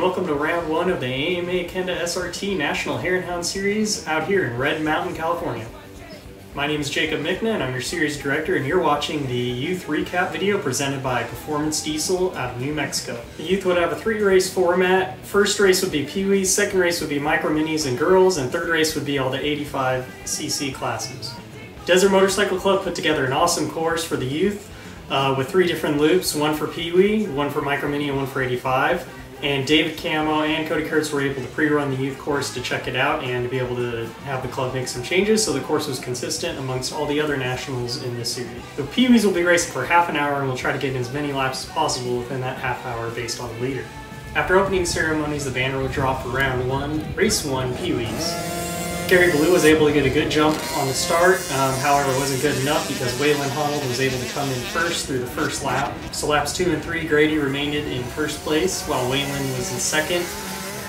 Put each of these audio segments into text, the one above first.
welcome to round one of the AMA Kenda SRT National Hare and Hound Series out here in Red Mountain, California. My name is Jacob Mickna and I'm your series director, and you're watching the youth recap video presented by Performance Diesel out of New Mexico. The youth would have a 3-race format. First race would be Pee-wees, second race would be Micro Minis and Girls, and third race would be all the 85cc classes. Desert Motorcycle Club put together an awesome course for the youth with 3 different loops, one for Pee-wee, one for Micro Mini, and one for 85. And David Camo and Cody Kurtz were able to pre-run the youth course to check it out and to be able to have the club make some changes so the course was consistent amongst all the other nationals in this series. The Pee-wees will be racing for half an hour and we'll try to get in as many laps as possible within that half hour based on the leader. After opening ceremonies, the banner will drop for round 1, race 1, Pee-wees. Gary Blue was able to get a good jump on the start, however it wasn't good enough because Waylon Hound was able to come in first through the first lap. So laps 2 and 3, Grady remained in first place while Waylon was in second.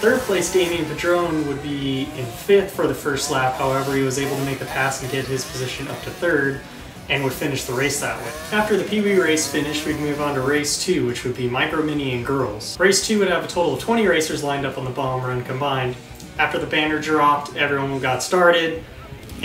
Third place, Damian Padron would be in 5th for the first lap, however he was able to make the pass and get his position up to 3rd and would finish the race that way. After the Pee-wee race finished, we'd move on to race 2, which would be Micro Mini and Girls. Race 2 would have a total of 20 racers lined up on the bomb run combined. After the banner dropped, everyone got started,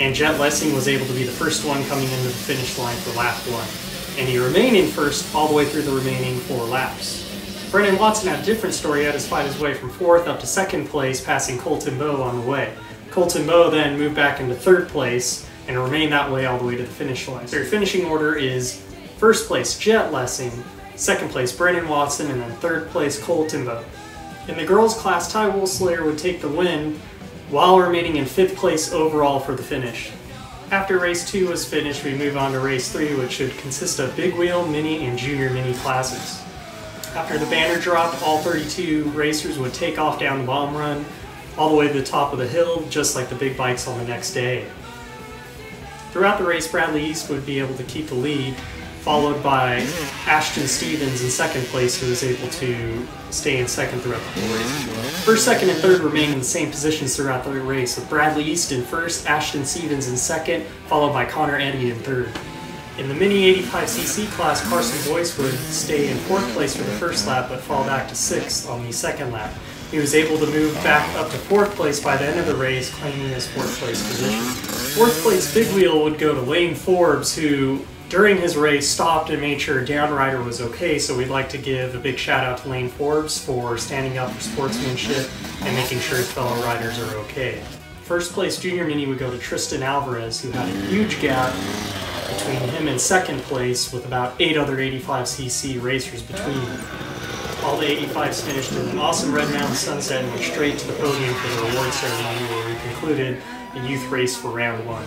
and Jet Lessing was able to be the first one coming into the finish line for lap 1. And he remained in first all the way through the remaining 4 laps. Brennan Watson had a different story. He had to fight his way from 4th up to 2nd place, passing Colton Bowe on the way. Colton Bowe then moved back into 3rd place and remained that way all the way to the finish line. So your finishing order is 1st place, Jet Lessing, 2nd place, Brennan Watson, and then 3rd place, Colton Bowe. In the girls class, Ty Woolslayer would take the win while remaining in 5th place overall for the finish. After race 2 was finished, we move on to race 3, which should consist of big wheel, mini, and junior mini classes. After the banner dropped, all 32 racers would take off down the bomb run all the way to the top of the hill, just like the big bikes on the next day. Throughout the race, Bradley East would be able to keep the lead, followed by Ashton Stevens in 2nd place, who was able to stay in 2nd throughout the whole race. 1st, 2nd, and 3rd remained in the same positions throughout the race, with Bradley East in 1st, Ashton Stevens in 2nd, followed by Connor Eddy in 3rd. In the Mini 85cc class, Carson Boyce would stay in 4th place for the first lap, but fall back to 6th on the 2nd lap. He was able to move back up to 4th place by the end of the race, claiming his 4th place position. 4th place Big Wheel would go to Lane Forbes, who during his race stopped and made sure Downrider was okay, so we'd like to give a big shout out to Lane Forbes for standing up for sportsmanship and making sure his fellow riders are okay. 1st place Junior Mini would go to Tristan Alvarez, who had a huge gap between him and 2nd place with about 8 other 85cc racers between them. All the 85s finished in an awesome Red Mountain sunset and went straight to the podium for the award ceremony, where we concluded the youth race for round 1.